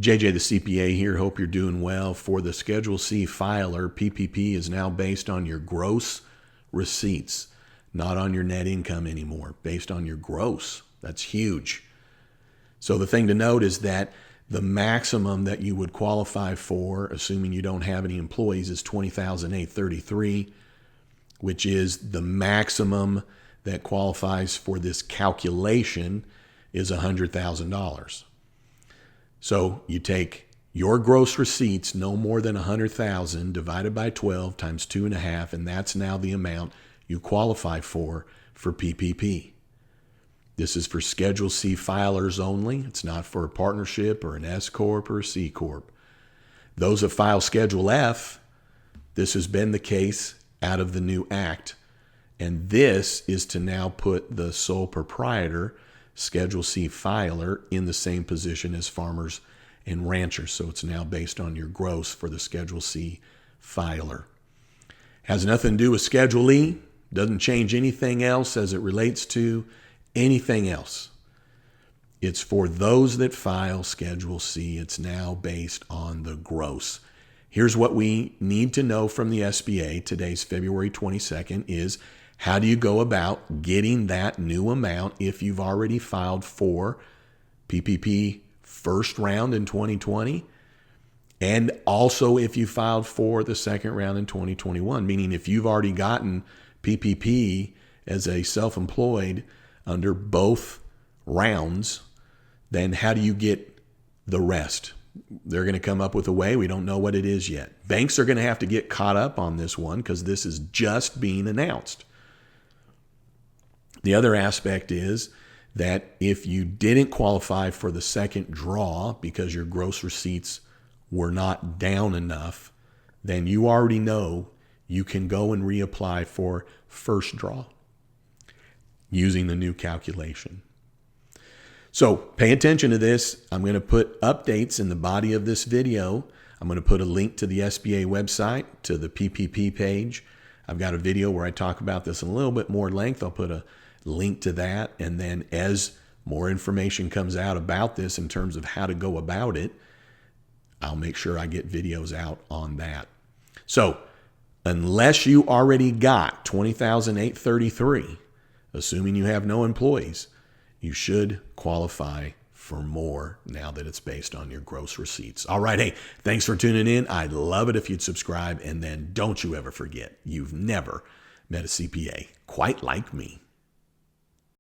JJ the CPA here. Hope you're doing well. For the Schedule C filer, PPP is now based on your gross receipts, not on your net income anymore, based on your gross. That's huge. So the thing to note is that the maximum that you would qualify for, assuming you don't have any employees, is $20,833, which is the maximum that qualifies for this calculation is $100,000. So you take your gross receipts, no more than $100,000, divided by 12 times 2.5, and that's now the amount you qualify for PPP. This is for Schedule C filers only. It's not for a partnership or an S Corp or a C Corp. Those that file Schedule F, this has been the case out of the new act. And this is to now put the sole proprietor, Schedule C filer, in the same position as farmers and ranchers. So it's now based on your gross for the Schedule C filer. Has nothing to do with Schedule E. Doesn't change anything else as it relates to anything else. It's for those that file Schedule C. It's now based on the gross. Here's what we need to know from the SBA. Today's February 22nd is, how do you go about getting that new amount if you've already filed for PPP first round in 2020? And also if you filed for the second round in 2021, meaning if you've already gotten PPP as a self-employed under both rounds, then how do you get the rest? They're going to come up with a way. We don't know what it is yet. Banks are going to have to get caught up on this one because this is just being announced. The other aspect is that if you didn't qualify for the second draw because your gross receipts were not down enough, then you already know you can go and reapply for first draw using the new calculation. So pay attention to this. I'm going to put updates in the body of this video. I'm going to put a link to the SBA website, to the PPP page. I've got a video where I talk about this in a little bit more length. I'll put a link to that. And then as more information comes out about this in terms of how to go about it, I'll make sure I get videos out on that. So unless you already got $20,833, assuming you have no employees, you should qualify for more now that it's based on your gross receipts. All right. Hey, thanks for tuning in. I'd love it if you'd subscribe. And then don't you ever forget, you've never met a CPA quite like me.